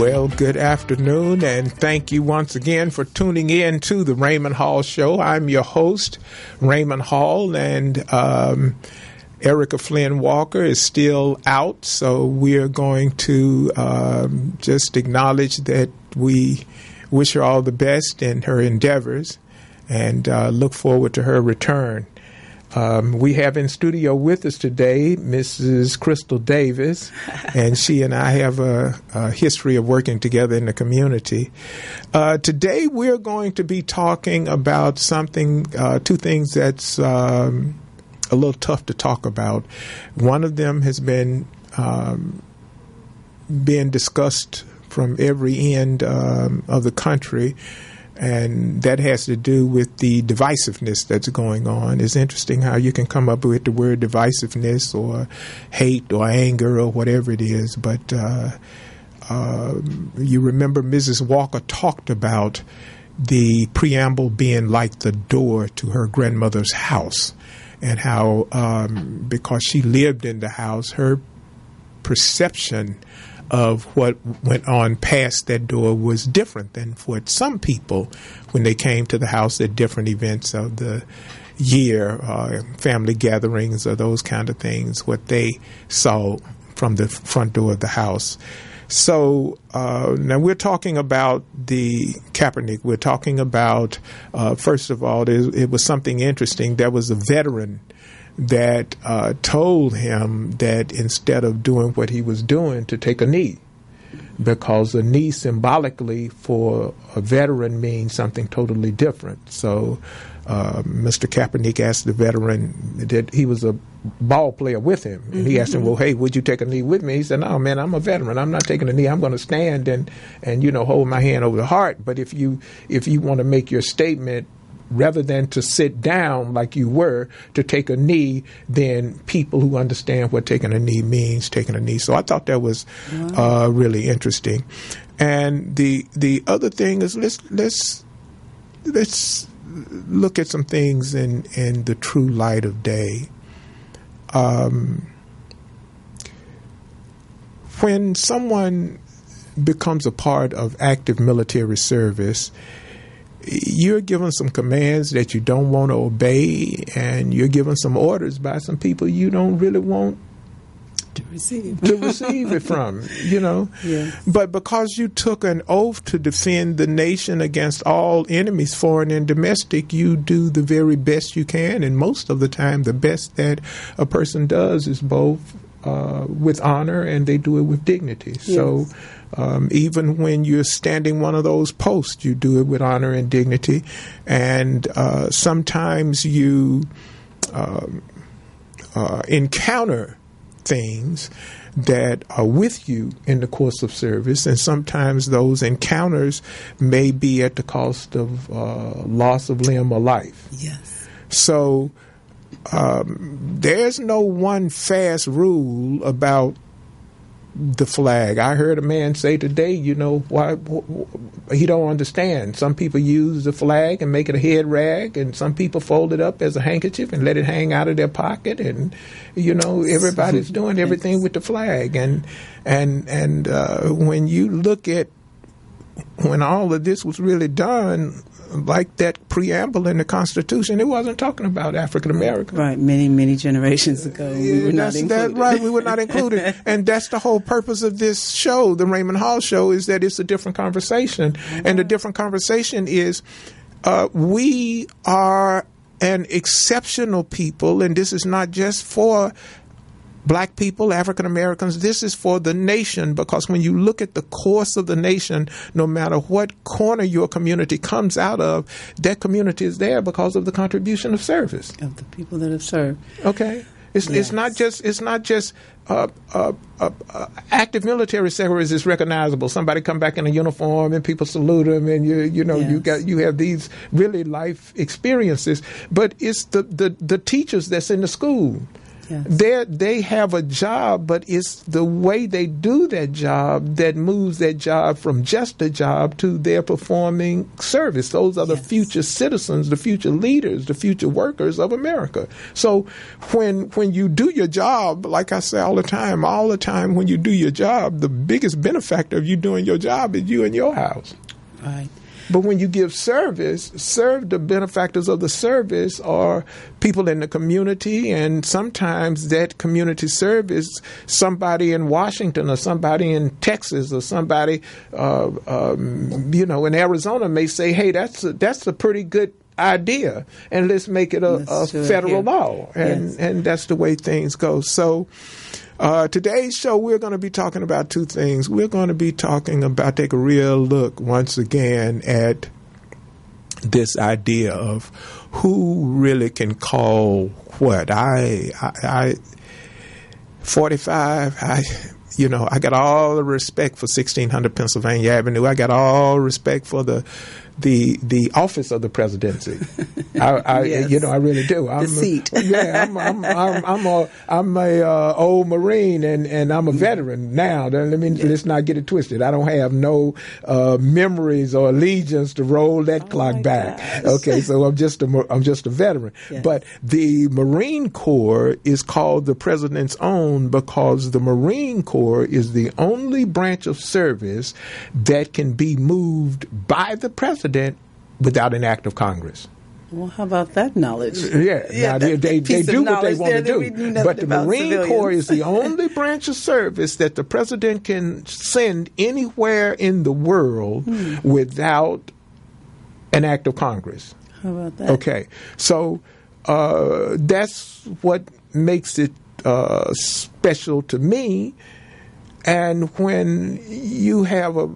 Well, good afternoon, and thank you once again for tuning in to the Raymond Hall Show. I'm your host, Raymond Hall, and Erica Flynn Walker is still out, so we're going to just acknowledge that we wish her all the best in her endeavors and look forward to her return. We have in studio with us today Mrs. Crystal Davis, and she and I have a history of working together in the community. Today we're going to be talking about something, two things that's a little tough to talk about. One of them has been being discussed from every end of the country, and that has to do with the divisiveness that's going on. It's interesting how you can come up with the word divisiveness or hate or anger or whatever it is. But you remember Mrs. Walker talked about the preamble being like the door to her grandmother's house, and how because she lived in the house, her perception of what went on past that door was different than what some people, when they came to the house at different events of the year, family gatherings or those kind of things, what they saw from the front door of the house. So now we're talking about the Kaepernick. We're talking about, first of all, it was something interesting. There was a veteran that told him that instead of doing what he was doing, to take a knee, because a knee symbolically for a veteran means something totally different. So Mr. Kaepernick asked the veteran that he was a ball player with him, and he asked him, well, hey, would you take a knee with me? He said, no, man, I'm a veteran. I'm not taking a knee. I'm going to stand and hold my hand over the heart. But if you want to make your statement, rather than to sit down like you were, to take a knee, then people who understand what taking a knee means, taking a knee. So I thought that was really interesting. And the other thing is, let's look at some things in the true light of day. When someone becomes a part of active military service, you're given some commands that you don't want to obey, and you're given some orders by some people you don't really want to receive it from, Yes. But because you took an oath to defend the nation against all enemies, foreign and domestic, you do the very best you can, and most of the time the best that a person does is both with honor, and they do it with dignity. Yes. So even when you're standing one of those posts, you do it with honor and dignity. And sometimes you encounter things that are with you in the course of service, and sometimes those encounters may be at the cost of loss of limb or life. Yes. So there's no one fast rule about the flag. I heard a man say today, why he don't understand. Some people use the flag and make it a head rag, and some people fold it up as a handkerchief and let it hang out of their pocket. And everybody's doing everything with the flag. And when you look at when all of this was really done, like that preamble in the Constitution, it wasn't talking about African Americans. Right, many generations ago, we were not included. Right, we were not included. And that's the whole purpose of this show, the Raymond Hall Show, is that it's a different conversation. Mm-hmm. And the different conversation is we are an exceptional people, and this is not just for Black people, African Americans. This is for the nation, because when you look at the course of the nation, no matter what corner your community comes out of, that community is there because of the contribution of service of the people that have served. Okay, it's not just active military service is recognizable. Somebody come back in a uniform and people salute them, and you have these really life experiences. But it's the teachers that's in the school. Yes. They have a job, but it's the way they do that job that moves that job from just a job to their performing service. Those are the future citizens, the future leaders, the future workers of America. So when you do your job, like I say all the time, when you do your job, the biggest benefactor of you doing your job is you and your house. Right. But when you give service, the benefactors of the service are people in the community, and sometimes that community service, somebody in Washington or somebody in Texas or somebody, in Arizona may say, hey, that's a pretty good idea, and let's make it a federal law. And that's the way things go. So today's show, we're going to be talking about two things. We're going to be talking about, take a real look once again at this idea of who really can call what. I 45, I got all the respect for 1600 Pennsylvania Avenue. I got all respect for the office of the presidency. I really do. The seat. I'm a old Marine and I'm a veteran now. Let's not get it twisted. I don't have no memories or allegiance to roll that clock back. Gosh. Okay, so I'm just a veteran. Yes. But the Marine Corps is called the president's own because the Marine Corps is the only branch of service that can be moved by the president without an act of Congress. Well, how about that knowledge? Yeah, they do what they want to do. But the Marine Corps is the only branch of service that the president can send anywhere in the world without an act of Congress. How about that? Okay, so that's what makes it special to me. And when you have a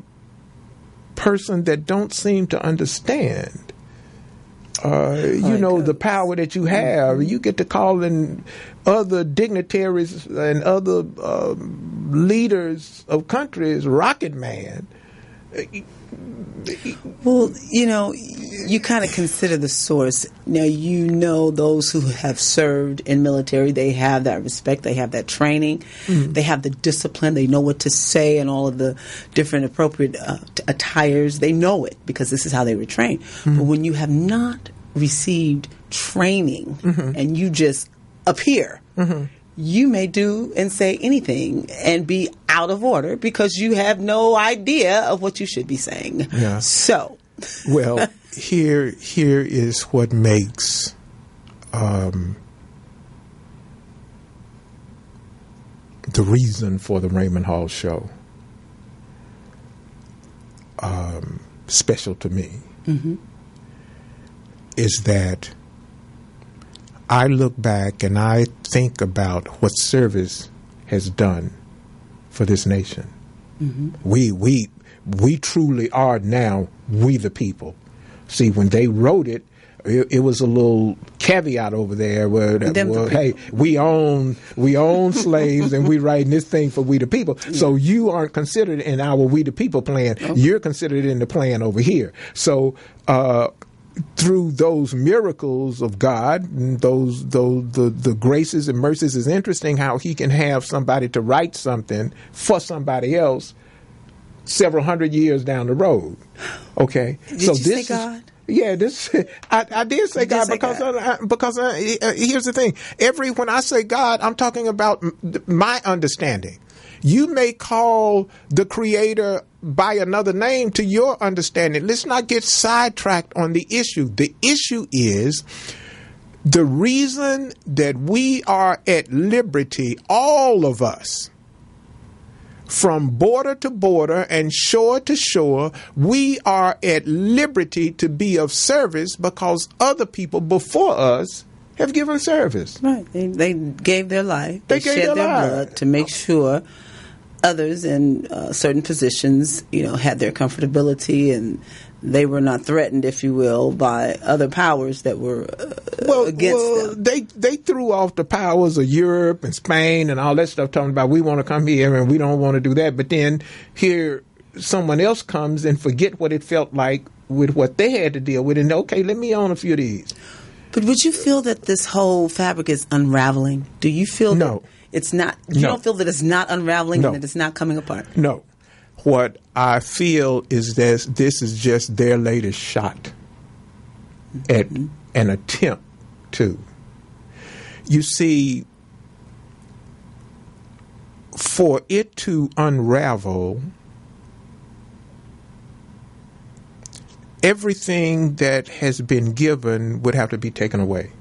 person that don't seem to understand, the power that you have, you get to call in other dignitaries and other leaders of countries Rocket Man. Well, you kind of consider the source. Now, those who have served in military, they have that respect, they have that training, they have the discipline, they know what to say and all of the different appropriate attires. They know it because this is how they were trained. But when you have not received training and you just appear, you may do and say anything and be out of order because you have no idea of what you should be saying. Yeah. So, well, here is what makes the reason for the Raymond Hall show special to me is that I look back and I think about what service has done for this nation. We truly are now we the people. See, when they wrote it, it was a little caveat over there where, hey, we own slaves and we writing this thing for we the people. Yeah. So you aren't considered in our we the people plan. Okay. You're considered in the plan over here. So through those miracles of God, the graces and mercies, is interesting how he can have somebody to write something for somebody else several hundred years down the road. Okay, did you say God? Yeah, I did say God because here's the thing. When I say God, I'm talking about my understanding. You may call the Creator by another name to your understanding. Let's not get sidetracked on the issue. The issue is the reason that we are at liberty, all of us, from border to border and shore to shore, we are at liberty to be of service because other people before us have given service. Right. They gave their life. They shed their blood to make sure others in certain positions, had their comfortability and they were not threatened, if you will, by other powers that were against them. They threw off the powers of Europe and Spain and all that stuff, talking about we want to come here and we don't want to do that. But then here someone else comes and forget what it felt like with what they had to deal with. And okay, let me own a few of these. But would you feel that this whole fabric is unraveling? Do you feel No. that it's not? You don't feel that it's not unraveling and that it's not coming apart? No. What I feel is that this is just their latest shot at an attempt to. You see, for it to unravel, everything that has been given would have to be taken away.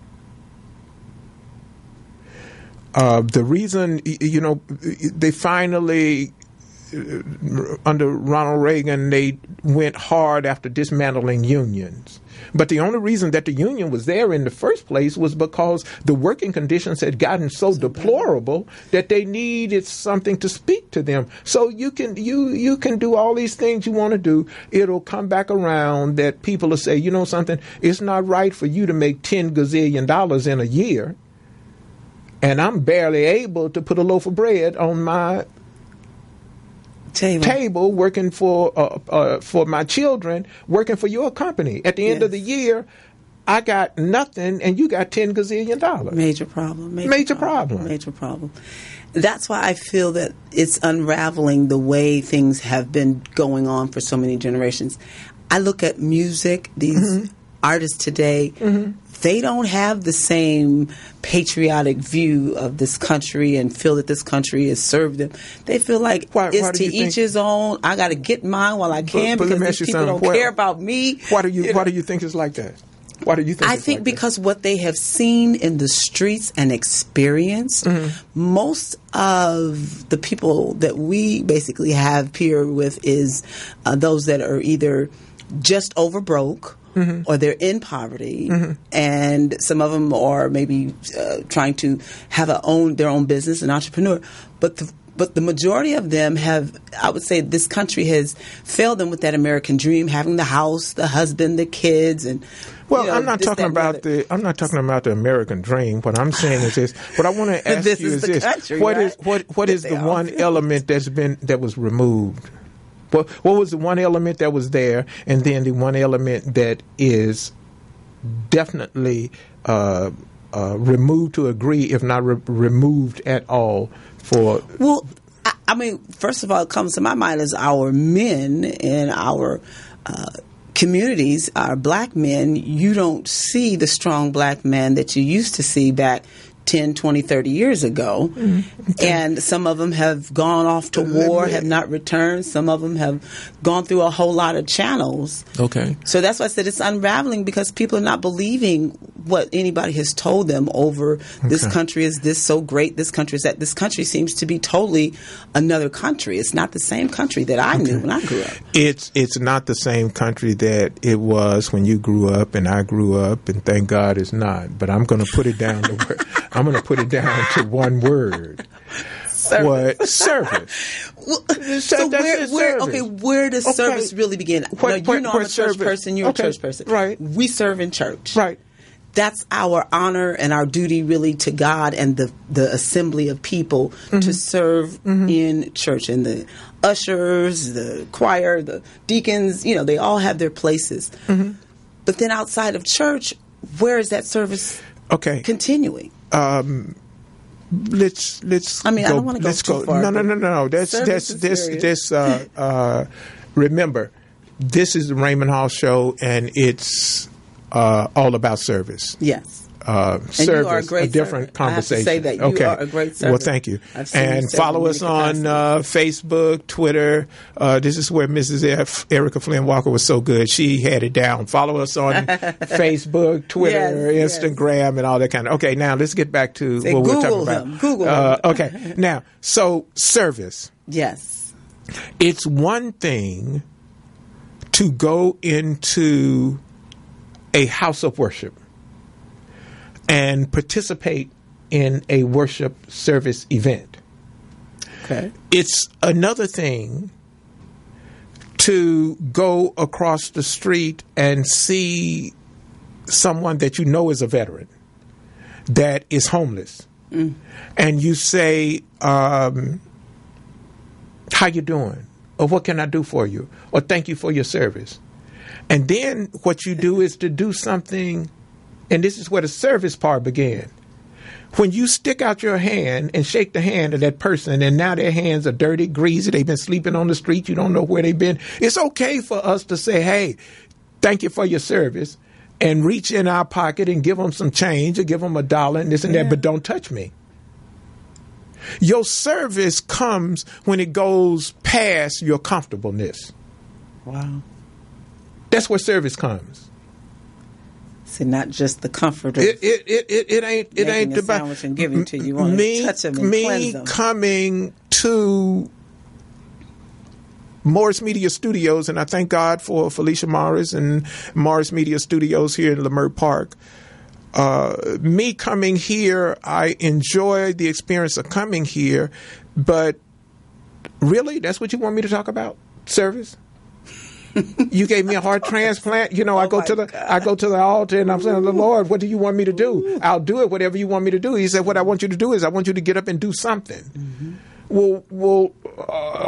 The reason, they finally, under Ronald Reagan, they went hard after dismantling unions. But the only reason that the union was there in the first place was because the working conditions had gotten so deplorable that they needed something to speak to them. So you can do all these things you want to do. It'll come back around that people will say, you know something, it's not right for you to make $10 gazillion in a year, and I'm barely able to put a loaf of bread on my table working for my children, working for your company. At the end of the year, I got nothing, and you got $10 gazillion. Major problem. Major problem. Major problem. That's why I feel that it's unraveling the way things have been going on for so many generations. I look at music, these artists today, they don't have the same patriotic view of this country and feel that this country has served them. They feel like it's to each his own. I got to get mine while I can because these people don't care about me. Why do you think it's like that? Why do you think? I think because what they have seen in the streets and experienced, most of the people that we basically have peer with is those that are either just over broke, or they're in poverty, and some of them are maybe trying to have their own business, an entrepreneur. But the majority of them have, I would say, this country has failed them with that American dream, having the house, the husband, the kids, and I'm not talking about the American dream. What I'm saying is this. What I want to ask you is this: country, what is the one element that was removed? What was the one element that was there, and then the one element that is definitely removed to a degree, if not removed at all? Well, I mean, first of all, it comes to my mind is our men in our communities, our black men. You don't see the strong black men that you used to see back 10, 20, 30 years ago. And some of them have gone off to war, have not returned. Some of them have gone through a whole lot of channels. Okay. So that's why I said it's unraveling, because people are not believing what anybody has told them over this country is this so great, this country is that. This country seems to be totally another country. It's not the same country that I knew when I grew up. It's not the same country that it was when you grew up and I grew up, and thank God it's not. But I'm going to put it down to one word. Service. Service. Where does service really begin? I'm a church person, you're a church person. Right. We serve in church. Right. That's our honor and our duty really to God and the assembly of people to serve in church. And the ushers, the choir, the deacons, they all have their places. But then outside of church, where is that service continuing? Let's. I mean, I don't want to go too far. No. That's remember, this is the Raymond Hall Show, and it's all about service. Yes. Service, a different conversation. I have to say that you are a great servant. Well, thank you. And follow us on Facebook, Twitter. This is where Mrs. Erica Flynn Walker was so good. She had it down. Follow us on Facebook, Twitter, Instagram, and all that kind of. Okay, now let's get back to what we're talking about. Google them. Okay, now, so service. Yes. It's one thing to go into a house of worship and participate in a worship service event. Okay. It's another thing to go across the street and see someone that you know is a veteran that is homeless. And you say, how you doing? Or what can I do for you? Or thank you for your service. And then what you do is to do something And this is where the service part began. When you stick out your hand and shake the hand of that person, and now their hands are dirty, greasy, they've been sleeping on the street, you don't know where they've been. It's okay for us to say, hey, thank you for your service, and reach in our pocket and give them some change or give them $1 and this and that, but don't touch me. Your service comes when it goes past your comfortableness. Wow. That's where service comes. See, not just the comfort of it ain't a about sandwich and giving to you. You want to touch them and cleanse them. Coming to Morris Media Studios, and I thank God for Felicia Morris and Morris Media Studios here in Leimert Park. Me coming here, I enjoy the experience of coming here, but really, that's what you want me to talk about? Service? You gave me a heart transplant. You know, I go to the altar and I'm saying, Lord, what do you want me to do? I'll do it, whatever you want me to do. He said, what I want you to do is I want you to get up and do something. Mm-hmm.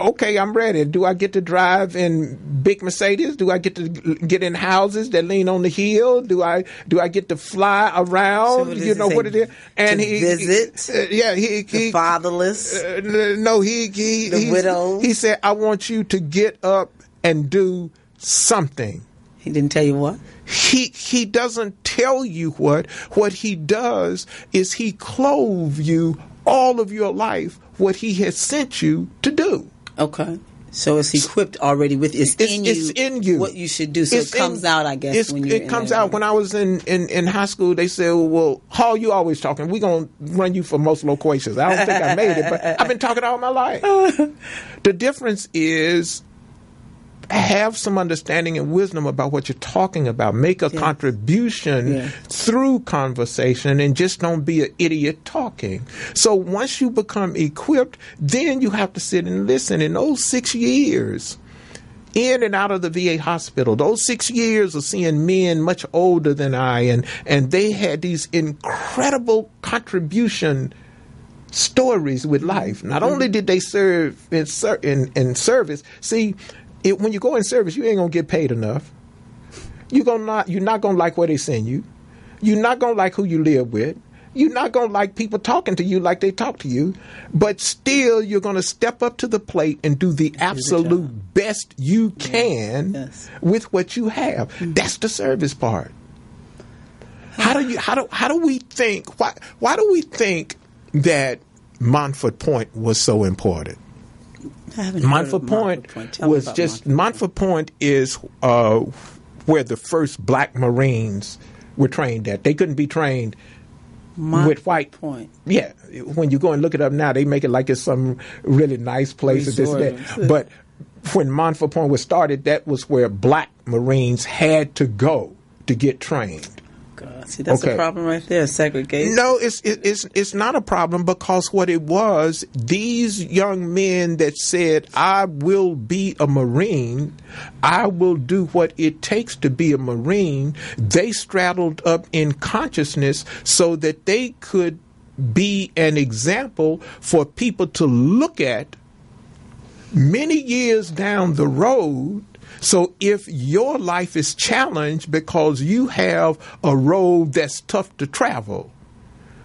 Okay, I'm ready. Do I get to drive in big Mercedes? Do I get to get in houses that lean on the hill? Do I get to fly around? So you know what it is? And he visit. The fatherless. The widows. He said, I want you to get up and do something. He didn't tell you what? He doesn't tell you what. What he does is he clothe you all of your life what he has sent you to do. Okay. So it's equipped already with it's in you what you should do. So it comes out, I guess, when you're it comes out. When I was in high school, they said, well, Hall, you always talking. We're going to run you for most loquacious. I don't think I made it, but I've been talking all my life. The difference is have some understanding and wisdom about what you're talking about. Make a contribution through conversation and just don't be an idiot talking. So once you become equipped, then you have to sit and listen. In those 6 years, in and out of the VA hospital, those 6 years of seeing men much older than I, and they had these incredible contribution stories with life. Not only did they serve in service, see, when you go in service, you ain't gonna get paid enough. You're not gonna like where they send you. You're not gonna like who you live with. You're not gonna like people talking to you like they talk to you. But still, you're gonna step up to the plate and do the absolute best you can with what you have. Mm-hmm. That's the service part. How do we think? Why do we think that Montford Point was so important? Montford Point was just Montford Point is where the first black Marines were trained at. They couldn't be trained with white. Point. Yeah, when you go and look it up now, they make it like it's some really nice place or this and that. But when Montford Point was started, that was where black Marines had to go to get trained. God, see, that's a problem right there, segregation. No, it's not a problem, because what it was, these young men that said, I will be a Marine, I will do what it takes to be a Marine, they straddled up in consciousness so that they could be an example for people to look at many years down the road. So if your life is challenged because you have a road that's tough to travel,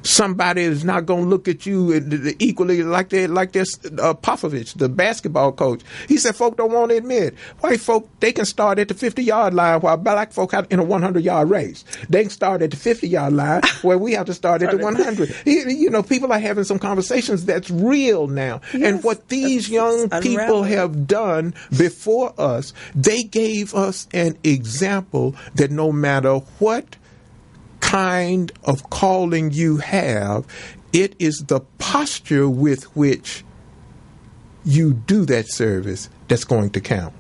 somebody is not going to look at you equally like this. Popovich, the basketball coach. He said folk don't want to admit. White folk, they can start at the 50-yard line while black folk have in a 100-yard race. They can start at the 50-yard line where we have to start at the 100. You know, people are having some conversations that's real now. Yes, and what these young people have done before us, they gave us an example that no matter what kind of calling you have, it is the posture with which you do that service that's going to count.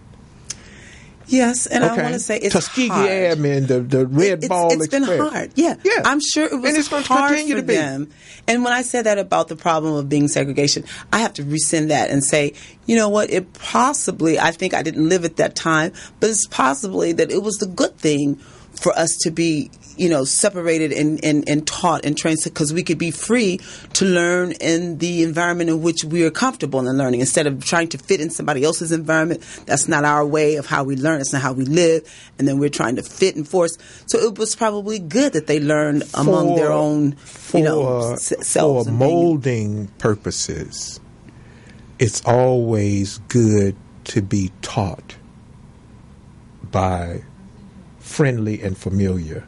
Yes, and I want to say it's Tuskegee hard. Airmen, the Red Ball Express. It's been hard. Yeah. I'm sure it was and it's going to hard continue for to be. them. And when I said that about the problem of being segregation, I have to rescind that and say, you know what, it possibly, I think I didn't live at that time, but it's possibly that it was the good thing for us to be, you know, separated and taught and trained, because we could be free to learn in the environment in which we are comfortable in learning, instead of trying to fit in somebody else's environment. That's not our way of how we learn. That's not how we live. And then we're trying to fit and force. So it was probably good that they learned among their own, selves. For molding purposes, it's always good to be taught by friendly and familiar.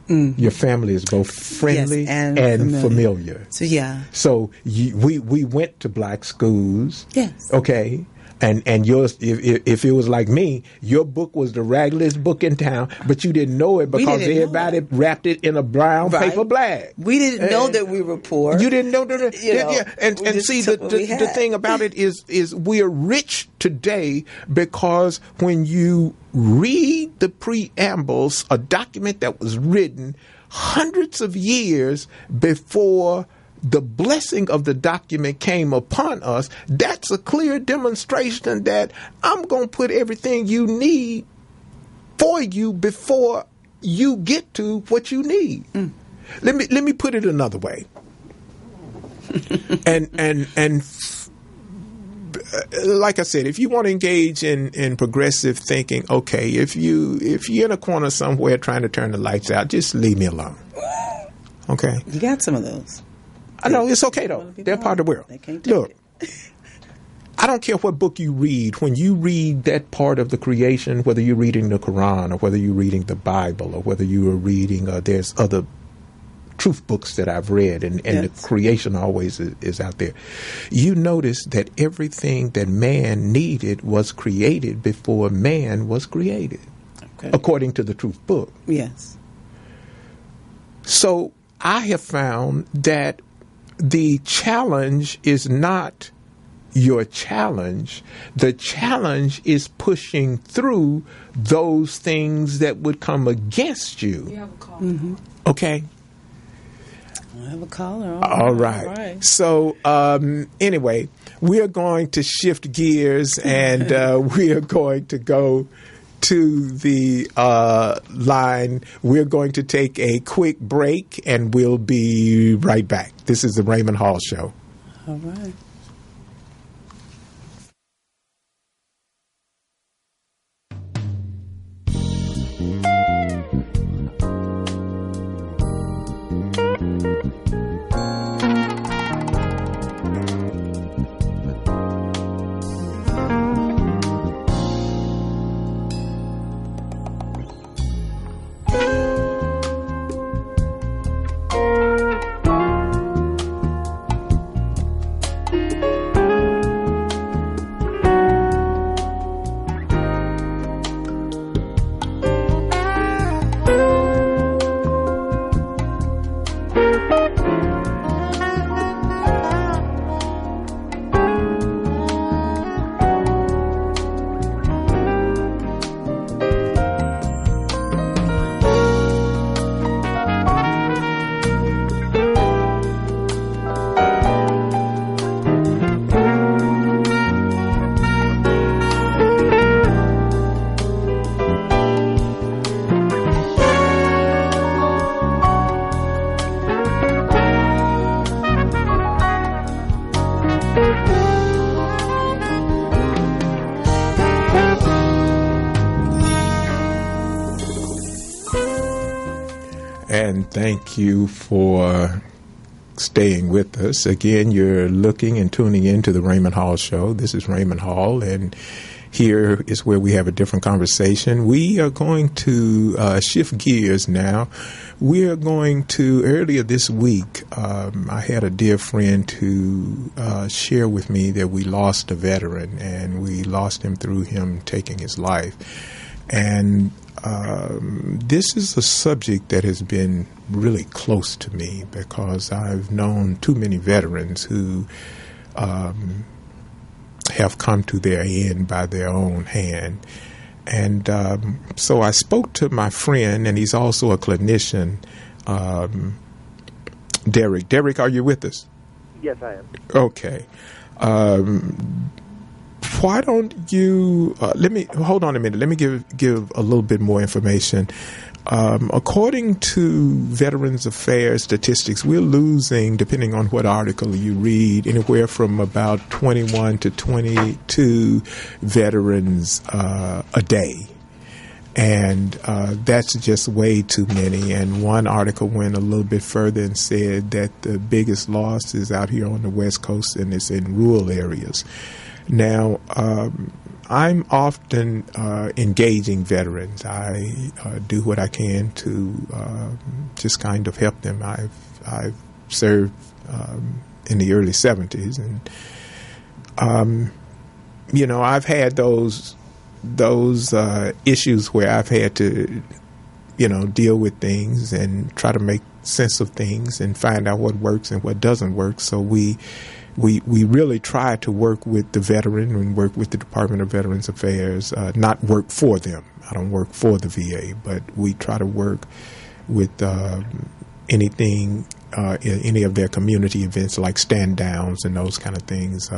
Your family is both friendly and familiar. So yeah. So we went to black schools. Yes. Okay. And yours, if it was like me, your book was the raggedest book in town, but you didn't know it because everybody wrapped it in a brown paper bag. We didn't know that we were poor. You didn't know that. And see, the thing about it is we are rich today because when you read the preambles, a document that was written hundreds of years before the blessing of the document came upon us, that's a clear demonstration that I'm going to put everything you need for you before you get to what you need. Let me put it another way. and like I said, if you want to engage in progressive thinking, okay, if you're in a corner somewhere trying to turn the lights out, just leave me alone. Okay? You got some of those. I know, it's okay, though. They're part of the world. Look, I don't care what book you read. When you read that part of the creation, whether you're reading the Quran or whether you're reading the Bible or whether you are reading, there's other truth books that I've read, and the creation always is out there. You notice that everything that man needed was created before man was created, according to the truth book. Yes. So I have found that the challenge is not your challenge. The challenge is pushing through those things that would come against you. You have a call. Okay? I have a caller. All right. So anyway, we are going to shift gears and we are going to go to the line. We're going to take a quick break and we'll be right back. This is the Raymond Hall Show. All right. And thank you for staying with us. Again, you're looking and tuning in to the Raymond Hall Show. This is Raymond Hall, and here is where we have a different conversation. We are going to shift gears now. We are going to, earlier this week, I had a dear friend who share with me that we lost a veteran, and we lost him through him taking his life. And this is a subject that has been really close to me because I've known too many veterans who have come to their end by their own hand. And so I spoke to my friend, and he's also a clinician, Derek. Derek, are you with us? Yes, I am. Okay. why don't you let me hold on a minute. Let me give a little bit more information. According to Veterans Affairs statistics, we're losing, depending on what article you read, anywhere from about 21 to 22 veterans a day. And that's just way too many. And one article went a little bit further and said that the biggest loss is out here on the West Coast, and it's in rural areas. Now, I'm often engaging veterans. I do what I can to just kind of help them. I've served in the early 70s, and I've had those issues where I've had to deal with things and try to make sense of things and find out what works and what doesn't work. So we really try to work with the veteran and work with the Department of Veterans Affairs, not work for them. I don't work for the VA, but we try to work with anything, any of their community events like stand downs and those kind of things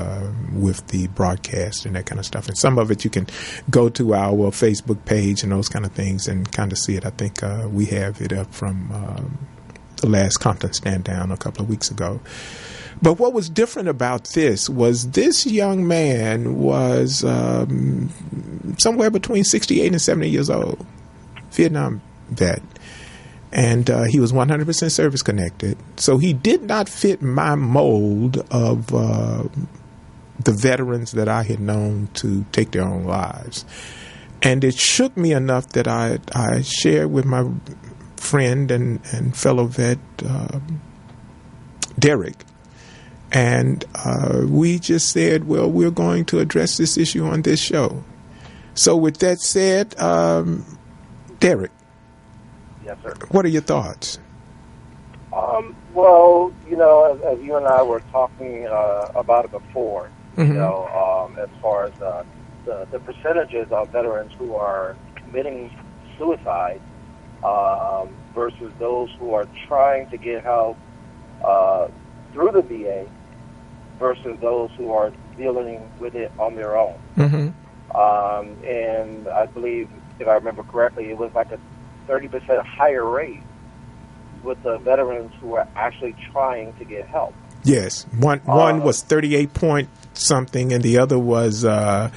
with the broadcast and that kind of stuff. And some of it you can go to our Facebook page and those kind of things and kind of see it. I think we have it up from the last Compton stand down a couple of weeks ago. But what was different about this was this young man was somewhere between 68 and 70 years old, Vietnam vet. And he was 100% service connected. So he did not fit my mold of the veterans that I had known to take their own lives. And it shook me enough that I shared with my friend and fellow vet, Derek. And we just said, well, we're going to address this issue on this show. So with that said, Derek. Yes, sir. What are your thoughts? Well, as you and I were talking about it before, mm-hmm. As far as the percentages of veterans who are committing suicide versus those who are trying to get help through the VA versus those who are dealing with it on their own. Mm-hmm. And I believe, if I remember correctly, it was like a 30% higher rate with the veterans who are actually trying to get help. Yes. One was 38 point something, and the other was 9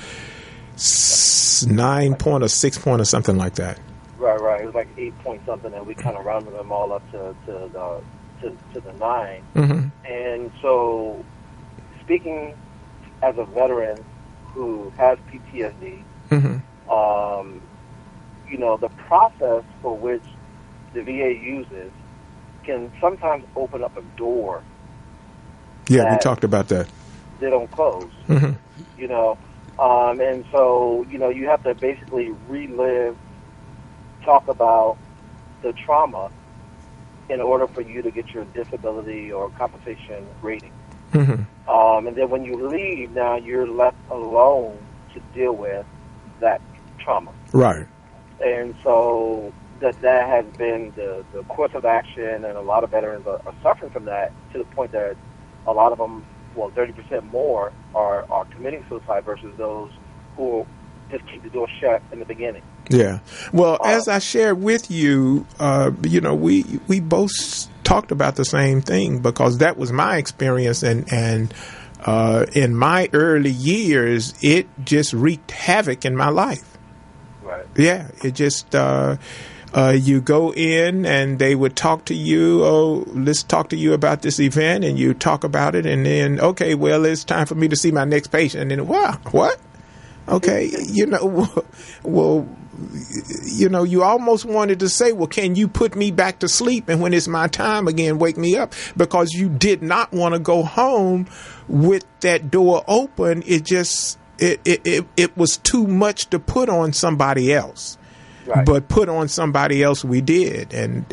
point or 6 point or something like that. Right. It was like 8 point something, and we kind of rounded them all up to the 9. Mm-hmm. And so, speaking as a veteran who has PTSD, mm-hmm. The process for which the VA uses can sometimes open up a door. Yeah, we talked about that. They don't close. Mm-hmm. And so, you have to basically talk about the trauma in order for you to get your disability or compensation rating. Mm-hmm. And then when you leave, now you're left alone to deal with that trauma. Right. And so that has been the course of action, and a lot of veterans are suffering from that, to the point that a lot of them, 30% more, are committing suicide versus those who just keep the door shut in the beginning. Yeah. Well, as I shared with you, we both talked about the same thing, because that was my experience, and in my early years, it just wreaked havoc in my life. Right. Yeah, it just you go in and they would talk to you. Oh, let's talk to you about this event, and you talk about it, and then okay, well, it's time for me to see my next patient, and then wow, what? Okay, well, you almost wanted to say, well, can you put me back to sleep, and when it's my time again, wake me up, because you did not want to go home with that door open. It just it was too much to put on somebody else. Right. But put on somebody else we did, and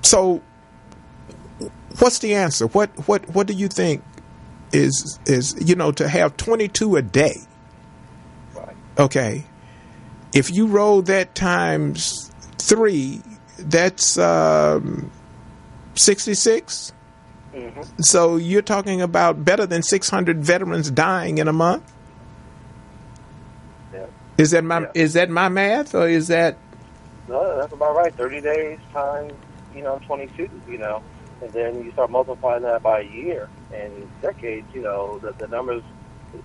so what's the answer? What do you think is to have 22 a day? Right. Okay, if you roll that times 3, that's 66. Mm-hmm. So you're talking about better than 600 veterans dying in a month? Yeah. Is that my math, or is that? No, that's about right. 30 days times, 22, and then you start multiplying that by a year and decades. The numbers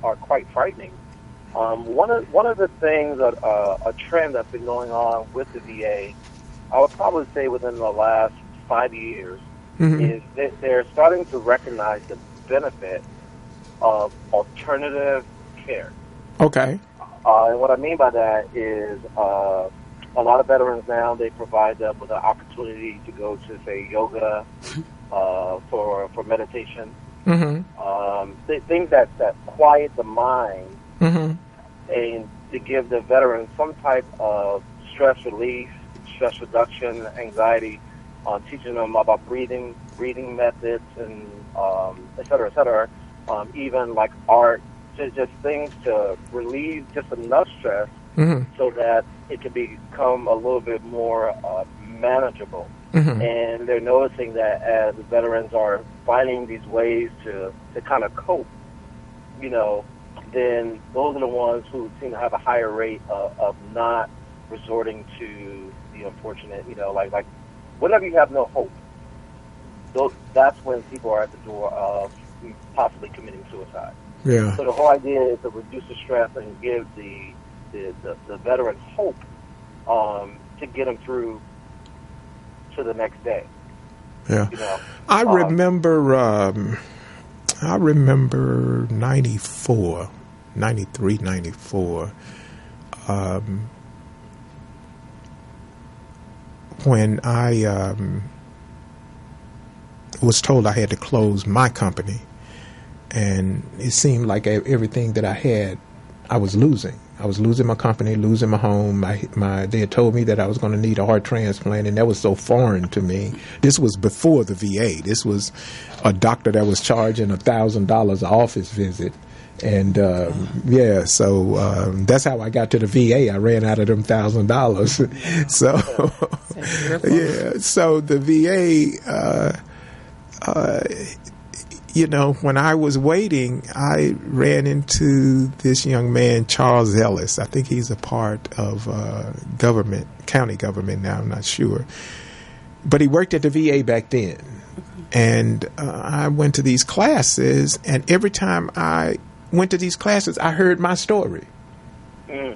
are quite frightening. One of the things that a trend that's been going on with the VA, I would probably say within the last 5 years, is that they're starting to recognize the benefit of alternative care. Okay. And what I mean by that is a lot of veterans now, they provide them with an opportunity to go to, say, yoga for meditation. Things that quiet the mind and to give the veterans some type of stress relief, stress reduction, anxiety, teaching them about breathing methods, and et cetera, even like art, just things to relieve just enough stress so that it can become a little bit more manageable. And they're noticing that as the veterans are finding these ways to kind of cope, then those are the ones who seem to have a higher rate of not resorting to the unfortunate, like whenever you have no hope, that's when people are at the door of possibly committing suicide. Yeah. So the whole idea is to reduce the stress and give the veteran hope to get them through to the next day. Yeah. I remember 93, 94, when I was told I had to close my company, and it seemed like everything that I had, I was losing. I was losing my company, losing my home. They had told me that I was going to need a heart transplant, and that was so foreign to me. This was before the VA. This was a doctor that was charging $1,000 an office visit. And, so that's how I got to the VA. I ran out of them $1,000. So, so the VA, when I was waiting, I ran into this young man, Charles Ellis. I think he's a part of county government now, I'm not sure. But he worked at the VA back then. And I went to these classes, and every time I went to these classes, I heard my story.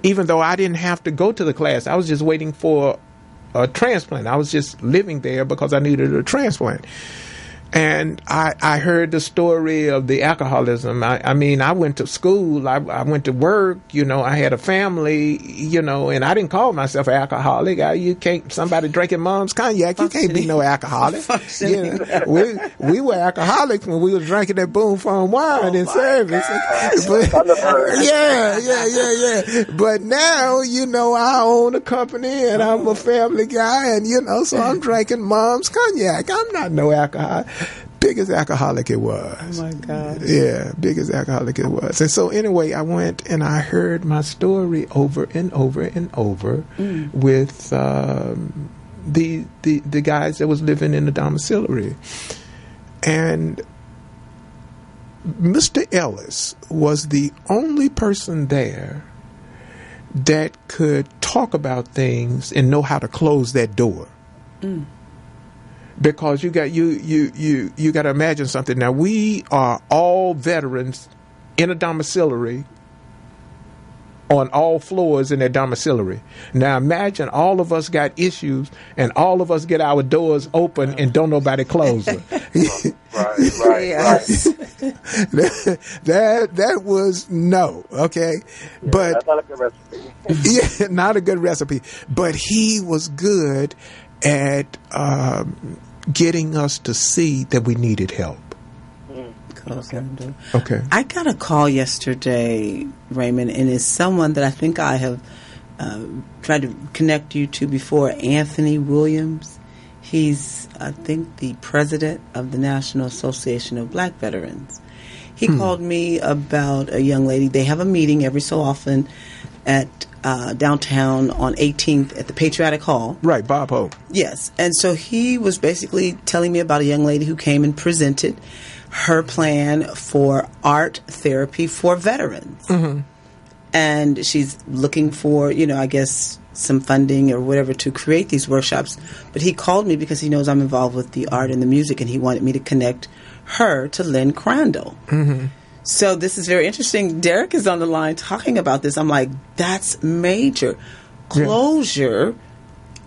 Even though I didn't have to go to the class, I was just waiting for a transplant. I was just living there because I needed a transplant. And I heard the story of the alcoholism. I mean, I went to school, I went to work, I had a family, and I didn't call myself an alcoholic. Somebody drinking mom's cognac, you can't be no alcoholic. We were alcoholics when we was drinking that Boom Farm wine in service. But now, I own a company and I'm a family guy, and so I'm drinking mom's cognac. I'm not no alcoholic. Biggest alcoholic it was. Oh my gosh. Yeah, biggest alcoholic it was. And so anyway, I went and I heard my story over and over and over with the guys that was living in the domiciliary. And Mr. Ellis was the only person there that could talk about things and know how to close that door. Because you got to imagine something. Now, we are all veterans in a domiciliary on all floors in that domiciliary. Now, imagine all of us got issues and all of us get our doors open and don't nobody close them. Yes. That was no, okay? Yeah, but that's not a good recipe. Yeah, not a good recipe. But he was good at getting us to see that we needed help. Okay. I got a call yesterday, Raymond, and it's someone that I think I have tried to connect you to before, Anthony Williams. He's, I think, the president of the National Association of Black Veterans. He called me about a young lady. They have a meeting every so often at downtown on 18th at the Patriotic Hall. Right, Bob Hope. Yes. And so he was basically telling me about a young lady who came and presented her plan for art therapy for veterans. Mm-hmm. And she's looking for, I guess, some funding or whatever to create these workshops. But he called me because he knows I'm involved with the art and the music, and he wanted me to connect her to Lynn Crandall. Mm-hmm. So this is very interesting. Derek is on the line talking about this. I'm like, that's major closure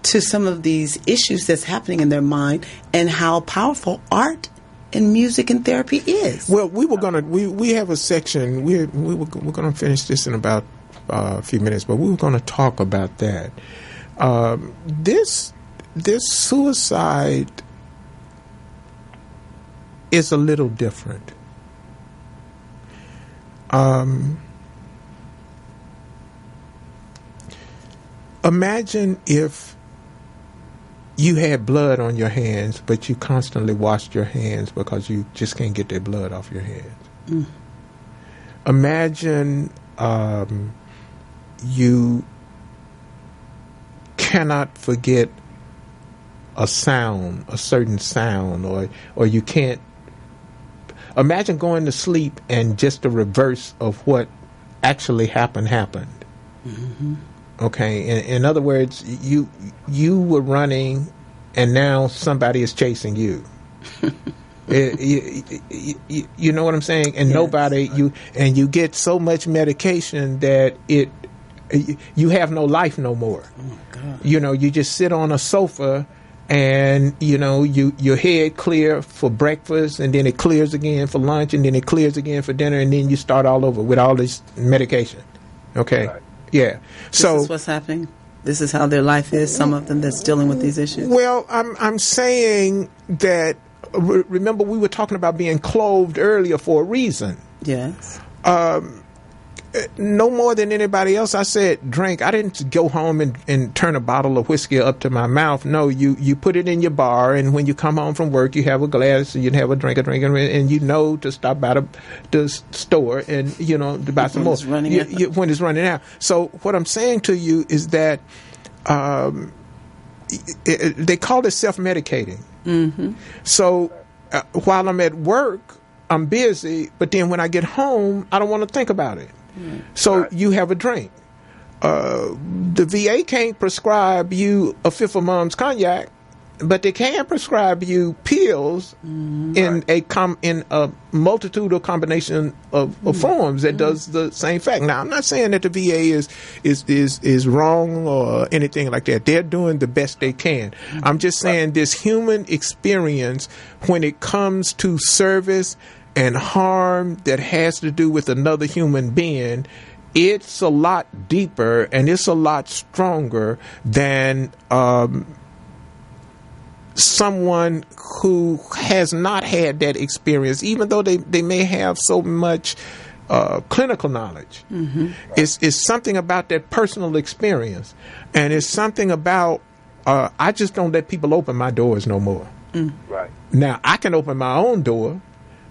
to some of these issues that's happening in their mind, and how powerful art and music and therapy is. Well, we have a section. We're gonna finish this in about a few minutes, but we were gonna talk about that. This suicide is a little different. Imagine if you had blood on your hands, but you constantly washed your hands because you just can't get that blood off your hands. Mm. Imagine you cannot forget a certain sound, or you can't. Imagine going to sleep and just the reverse of what actually happened. Mm-hmm. Okay, in other words, you were running, and now somebody is chasing you. You know what I'm saying? And yes. you get so much medication that you have no life no more. Oh, God. You just sit on a sofa, and your head clear for breakfast, and then it clears again for lunch, and then it clears again for dinner, and then you start all over with all this medication. Okay. Right. Yeah. This is what's happening. This is how their life is. Some of them that's dealing with these issues. Well, I'm saying that. Remember, we were talking about being clothed earlier for a reason. Yes. No more than anybody else, I said drink. I didn't go home and turn a bottle of whiskey up to my mouth. No, you put it in your bar, and when you come home from work, you have a glass, and you have a drink, and you know to stop by the store and to buy some more when it's running out. So what I'm saying to you is that they call it self-medicating. Mm-hmm. So while I'm at work, I'm busy, but then when I get home, I don't want to think about it. Mm. So you have a drink. The VA can't prescribe you a fifth of Mom's cognac, but they can prescribe you pills in a multitude of combination of forms that does the same fact. Now, I'm not saying that the VA is wrong or anything like that. They're doing the best they can. I'm just saying this human experience, when it comes to service and harm that has to do with another human being, it's a lot deeper and it's a lot stronger than someone who has not had that experience, even though they may have so much clinical knowledge. Mm-hmm. It's something about that personal experience, and it's something about I just don't let people open my doors no more. Mm. Right. Now, I can open my own door,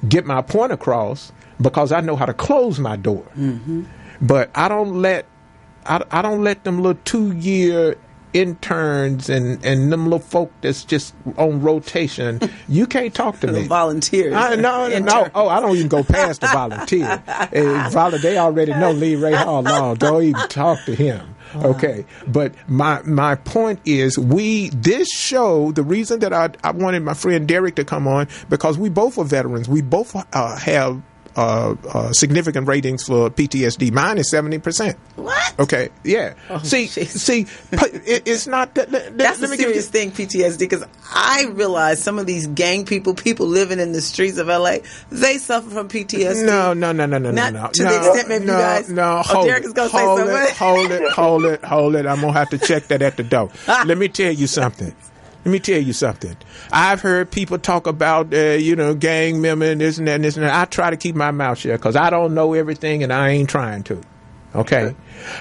get my point across, because I know how to close my door. Mm-hmm. But I don't let them little 2-year interns and them little folk that's just on rotation. You can't talk to me. Volunteers. No. Oh, I don't even go past the volunteer. They already know Lee Ray Hall long. Don't even talk to him. Wow. Okay, but my point is, this show, the reason that I wanted my friend Derek to come on, because we both are veterans. We both have significant ratings for PTSD. Mine is 70%. What? Okay, yeah. Oh, see, it's not that. That's a serious thing, PTSD, because I realize some of these gang people living in the streets of LA, they suffer from PTSD. No. Not to the extent maybe you guys. No, Derek is going to say something. Hold it. I'm going to have to check that at the door. Let me tell you something. I've heard people talk about, gang member and this and that and this and that. I try to keep my mouth shut because I don't know everything and I ain't trying to. Okay?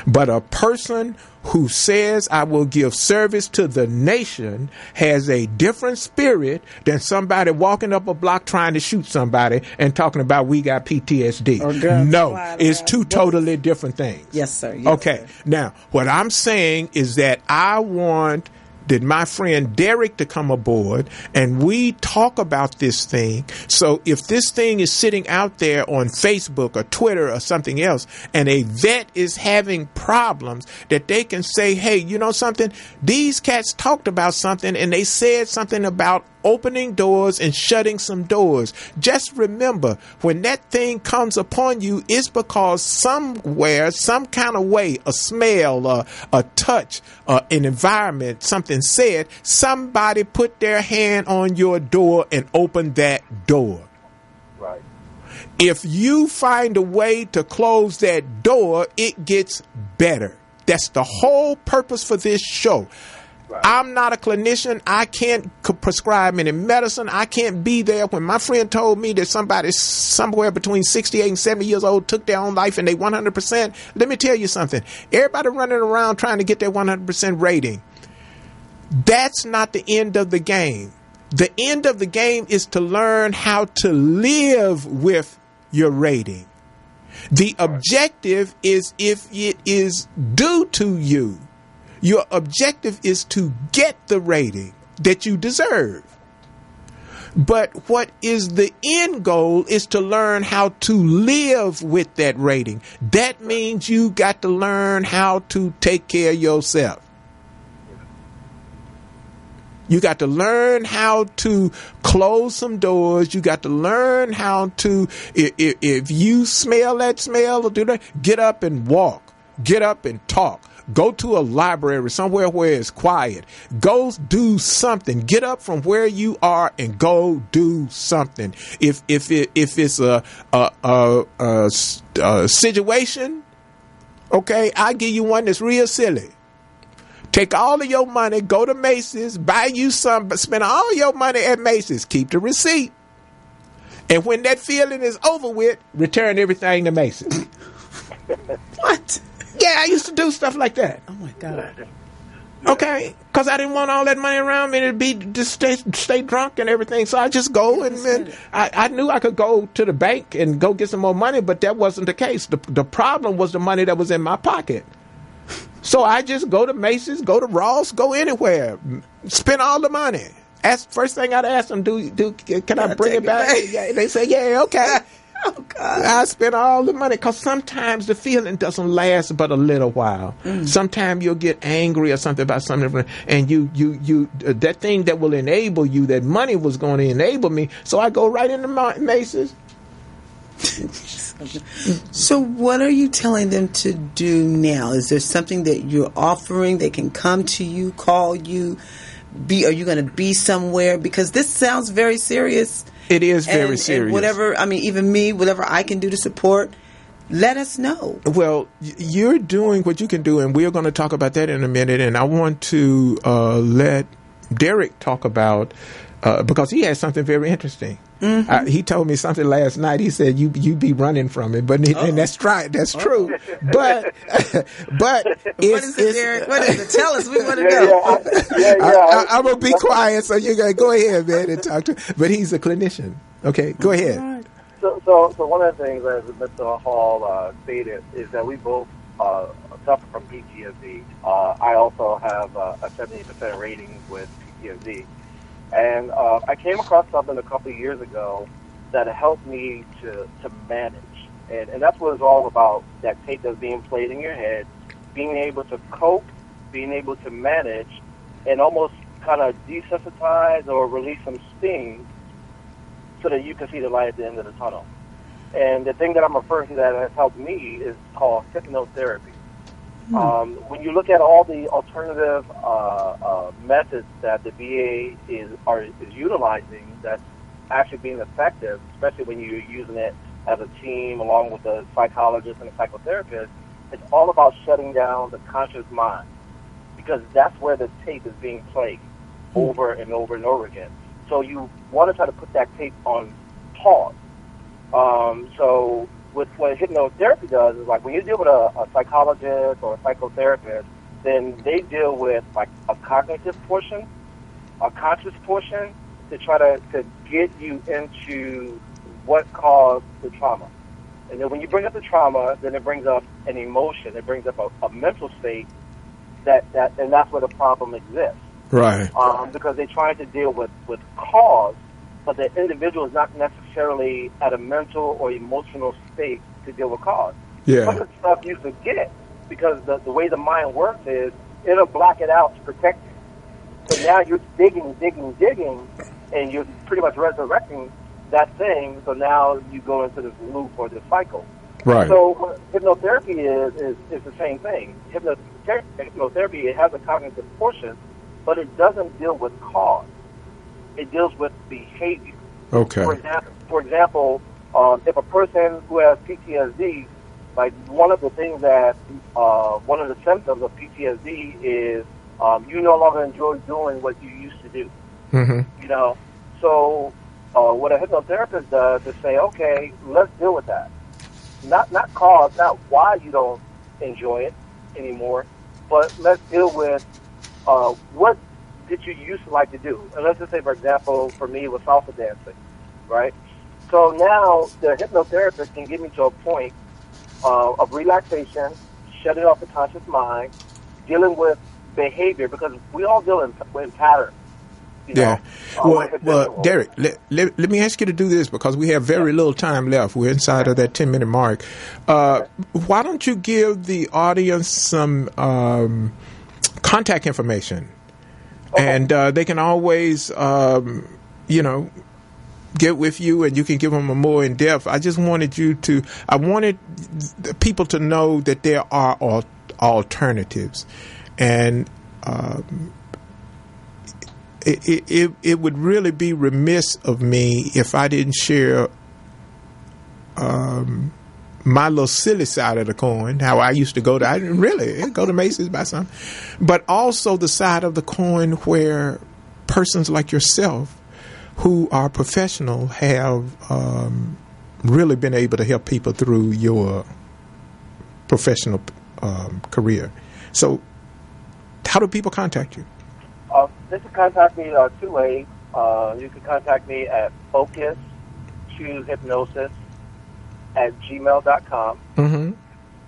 But a person who says I will give service to the nation has a different spirit than somebody walking up a block trying to shoot somebody and talking about we got PTSD. No, it's two totally different things. Yes, sir. Yes, okay. Sir. Now, what I'm saying is that I want my friend Derek to come aboard and we talk about this thing. So if this thing is sitting out there on Facebook or Twitter or something else, and a vet is having problems, that they can say, hey, you know something? These cats talked about something and they said something about opening doors and shutting some doors. Just remember, when that thing comes upon you, it's because somewhere, some kind of way, a smell, a touch, an environment, something said, somebody put their hand on your door and opened that door. Right. If you find a way to close that door, it gets better. That's the whole purpose for this show. Right. I'm not a clinician. I can't prescribe any medicine. I can't be there. When my friend told me that somebody somewhere between 68 and 70 years old took their own life and they 100%, let me tell you something. Everybody running around trying to get their 100% rating. That's not the end of the game. The end of the game is to learn how to live with your rating. The objective is if it is due to you. Your objective is to get the rating that you deserve. But what is the end goal is to learn how to live with that rating. That means you got to learn how to take care of yourself. You got to learn how to close some doors. You got to learn how to, if you smell that smell or do that, get up and walk. Get up and talk. Go to a library somewhere where it's quiet. Go do something. Get up from where you are and go do something. If it's a situation, okay, I give you one that's real silly. Take all of your money, go to Macy's, buy you some, spend all your money at Macy's. Keep the receipt. And when that feeling is over with, return everything to Macy's. What? Yeah, I used to do stuff like that. Oh, my God. Okay, because I didn't want all that money around me to be just stay drunk and everything. So I just go and I knew I could go to the bank and go get some more money, but that wasn't the case. The problem was the money that was in my pocket. So I just go to Macy's, go to Ross, go anywhere, spend all the money. First thing I'd ask them, can I bring it back? Yeah, they say, yeah, okay. Oh, God. I spend all the money because sometimes the feeling doesn't last but a little while. Sometimes you'll get angry or something about something, and you that thing that will enable you, that money was going to enable me. So I go right into Macy's. So what are you telling them to do now? Is there something that you're offering? They can come to you, call you. Are you going to be somewhere? Because this sounds very serious. It is very serious. And whatever, I mean, even me, whatever I can do to support, let us know. Well, you're doing what you can do, and we're going to talk about that in a minute. And I want to let Derek talk about, because he has something very interesting. Mm-hmm. He told me something last night. He said, you be running from it. And that's right. That's true. But what is it, Derek? What is it? Tell us. We want to know. I'm going to be quiet, so you got to go ahead, man, and talk to him. But he's a clinician. Okay, go ahead. So one of the things, as Mr. Hall stated, is that we both suffer from PTSD. I also have a 70% rating with PTSD. And I came across something a couple of years ago that helped me to manage. And that's what it's all about, that tape that's being played in your head, being able to cope, being able to manage, and almost kind of desensitize or release some steam so that you can see the light at the end of the tunnel. And the thing that I'm referring to that has helped me is called hypnotherapy. When you look at all the alternative methods that the VA is utilizing that's actually being effective, especially when you're using it as a team along with a psychologist and a psychotherapist, it's all about shutting down the conscious mind, because that's where the tape is being played over and over and over again. So you want to try to put that tape on pause. So with what hypnotherapy does is, like, when you deal with a psychologist or a psychotherapist, then they deal with like a cognitive portion, a conscious portion, to try to get you into what caused the trauma. And then when you bring up the trauma, then it brings up an emotion. It brings up a mental state and that's where the problem exists. Right. Because they're trying to deal with cause, but the individual is not necessarily at a mental or emotional state to deal with cause. Yeah. Some of the stuff you forget, because the way the mind works is it'll black it out to protect you. So now you're digging, and you're pretty much resurrecting that thing. So now you go into this loop or this cycle. Right. So what hypnotherapy is the same thing. Hypnotherapy, it has a cognitive portion, but it doesn't deal with cause. It deals with behavior. Okay. For example, if a person who has PTSD, like one of the things that one of the symptoms of PTSD is you no longer enjoy doing what you used to do. Mm-hmm. You know, so what a hypnotherapist does is say, okay, let's deal with that. Not cause, not why you don't enjoy it anymore, but let's deal with what did you used to like to do. And let's just say, for example, for me, it was salsa dancing, right? So now the hypnotherapist can get me to a point of relaxation, shutting off the conscious mind, dealing with behavior, because we all deal in patterns. Yeah. Well, Derek, let me ask you to do this, because we have very little time left. We're inside of that 10-minute mark. Why don't you give the audience some contact information? Okay. And they can always, get with you, and you can give them a more in-depth. I just wanted I wanted people to know that there are alternatives. And it would really be remiss of me if I didn't share my little silly side of the coin, how I used to go to Macy's, buy some, but also the side of the coin where persons like yourself who are professional have really been able to help people through your professional career. So how do people contact you? They can contact me two ways. You can contact me at focus2hypnosis@gmail.com. Mm-hmm.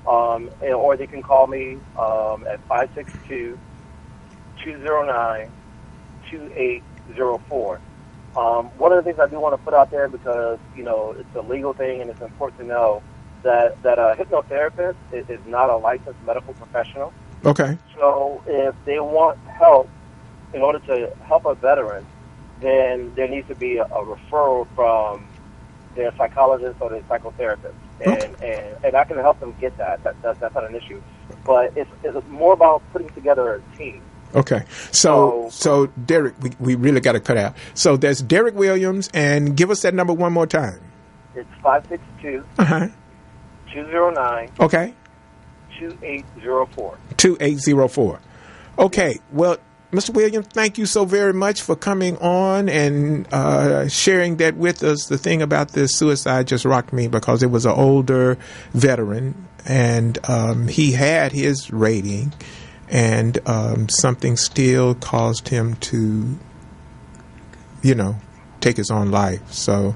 Or they can call me at 562-209-2804. One of the things I do want to put out there, because it's a legal thing and it's important to know that a hypnotherapist is not a licensed medical professional. Okay. So if they want help in order to help a veteran, then there needs to be a referral from their psychologist or their psychotherapist, and I can help them get that. That's not an issue, but it's more about putting together a team. Okay, so Derek, we really got to cut out. So there's Derek Williams, and give us that number one more time. It's 562 209 Okay. 2804. 2804. Okay, well, Mr. Williams, thank you so very much for coming on and sharing that with us. The thing about this suicide just rocked me, because it was an older veteran, and he had his rating, and something still caused him to, take his own life. So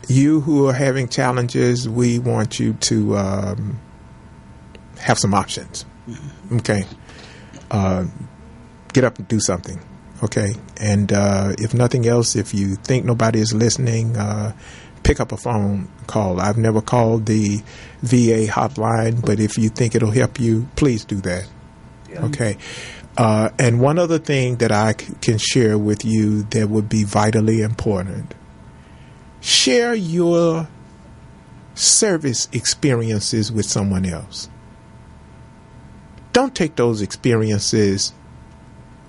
you who are having challenges, we want you to have some options. Okay. Get up and do something. Okay. And if nothing else, if you think nobody is listening, pick up a phone call. I've never called the VA hotline, but if you think it'll help you, please do that. Yeah. Okay. And one other thing that I can share with you that would be vitally important: share your service experiences with someone else. Don't take those experiences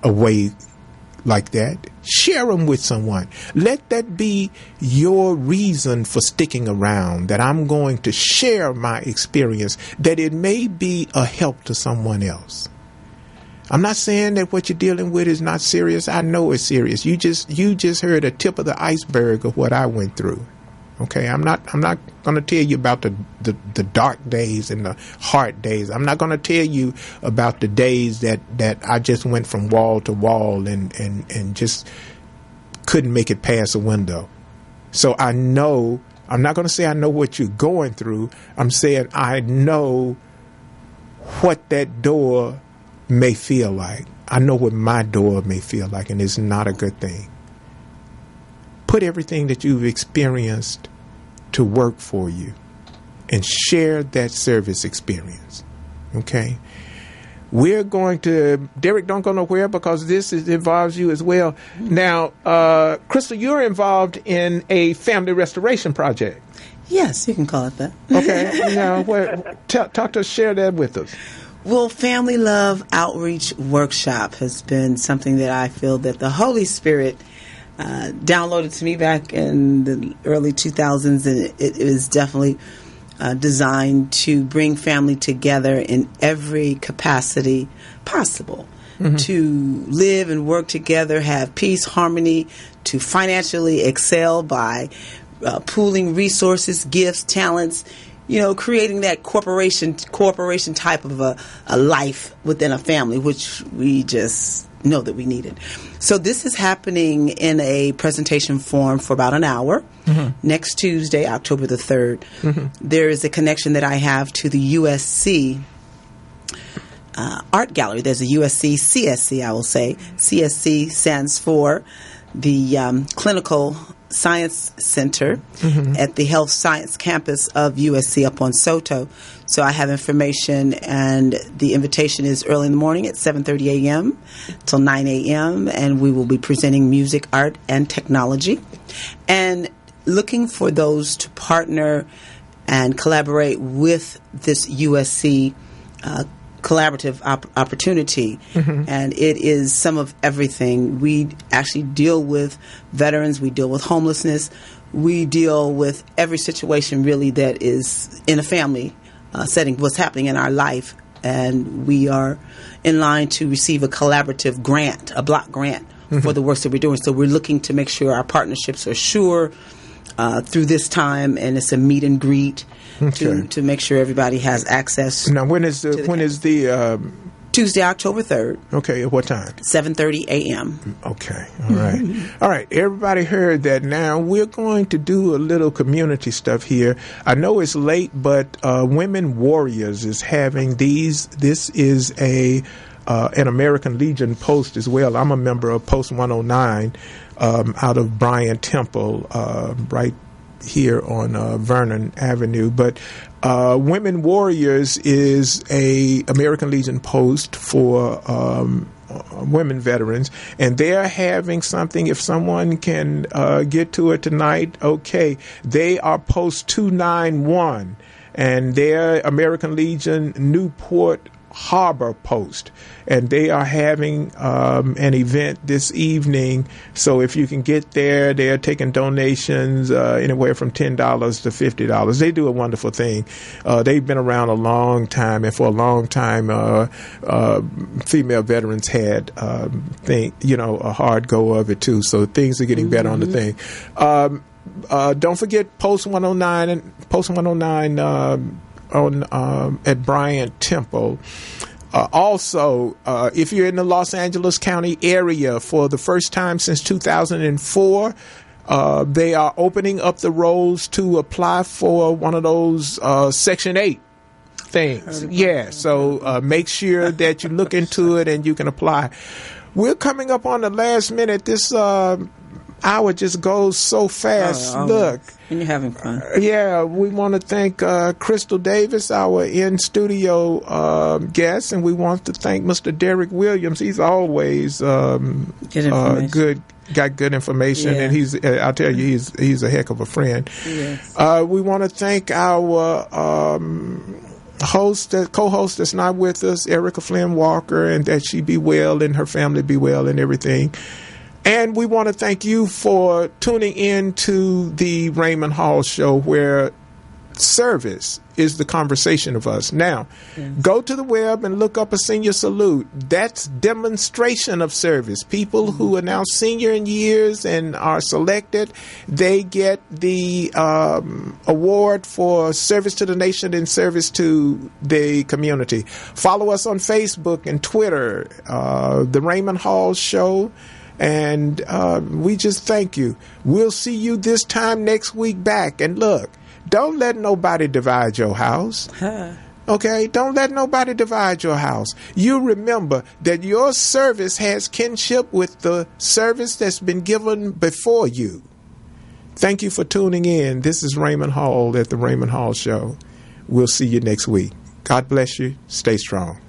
away like that. Share them with someone. Let that be your reason for sticking around, that I'm going to share my experience, that it may be a help to someone else. I'm not saying that what you're dealing with is not serious. I know it's serious. You just heard a tip of the iceberg of what I went through. Okay, I'm not going to tell you about the dark days and the hard days. I'm not going to tell you about the days that I just went from wall to wall and just couldn't make it past a window. So I know, I'm not going to say I know what you're going through. I'm saying I know what that door may feel like. I know what my door may feel like, and it's not a good thing. Put everything that you've experienced to work for you and share that service experience. Okay? We're going to, Derek, don't go nowhere because this involves you as well. Now, Crystal, you're involved in a family restoration project. Yes, you can call it that. Okay. Now, talk to us, share that with us. Well, Family Love Outreach Workshop has been something that I feel that the Holy Spirit downloaded to me back in the early 2000s, and it is definitely designed to bring family together in every capacity possible, to live and work together, have peace, harmony, to financially excel by pooling resources, gifts, talents, creating that corporation type of a life within a family, which we just know that we needed. So this is happening in a presentation form for about an hour. Next Tuesday, October the 3rd. There is a connection that I have to the USC Art Gallery. There's a USC, CSC, I will say. CSC stands for the Clinical Science Center at the Health Science Campus of USC up on Soto. So I have information, and the invitation is early in the morning at 7:30 a.m. till 9 a.m., and we will be presenting music, art, and technology, and looking for those to partner and collaborate with this USC collaborative opportunity. And it is some of everything. We actually deal with veterans, we deal with homelessness, we deal with every situation really that is in a family setting, what's happening in our life, and we are in line to receive a collaborative grant, a block grant for the works that we're doing. So we're looking to make sure our partnerships are sure through this time, and it's a meet and greet to make sure everybody has access. Now, when is the Tuesday, October 3rd. Okay, at what time? 7:30 a.m. Okay, all right. All right, everybody heard that. Now, we're going to do a little community stuff here. I know it's late, but Women Warriors is having these. This is an American Legion post as well. I'm a member of Post 109 out of Bryant Temple, right here on Vernon Avenue. But Women Warriors is a American Legion post for women veterans, and they're having something. If someone can get to it tonight, okay. They are Post 291, and they're American Legion Newport Harbor Post, and they are having an event this evening. So if you can get there, they're taking donations anywhere from $10 to $50. They do a wonderful thing. They've been around a long time, and for a long time, female veterans had a hard go of it too. So things are getting better on the thing. Don't forget Post 109 and Post 109. At Bryant Temple. Also, if you're in the Los Angeles County area for the first time since 2004, they are opening up the rolls to apply for one of those Section 8 things. Yeah, so make sure that you look into it and you can apply. We're coming up on the last minute. This hour just goes so fast. Look. And you're having fun. Yeah, we want to thank Crystal Davis, our in-studio guest, and we want to thank Mr. Derek Williams. He's always good, got good information, and he's, I'll tell you, he's a heck of a friend. Yes. We want to thank our co-host that's not with us, Erica Flynn Walker, and that she be well and her family be well and everything. And we want to thank you for tuning in to the Raymond Hall Show, where service is the conversation of us. Now, go to the web and look up a senior salute. That's demonstration of service. People who are now senior in years and are selected, they get the award for service to the nation and service to the community. Follow us on Facebook and Twitter, The Raymond Hall Show. And we just thank you. We'll see you this time next week back. And look, don't let nobody divide your house. Okay? Don't let nobody divide your house. You remember that your service has kinship with the service that's been given before you. Thank you for tuning in. This is Raymond Hall at the Raymond Hall Show. We'll see you next week. God bless you. Stay strong.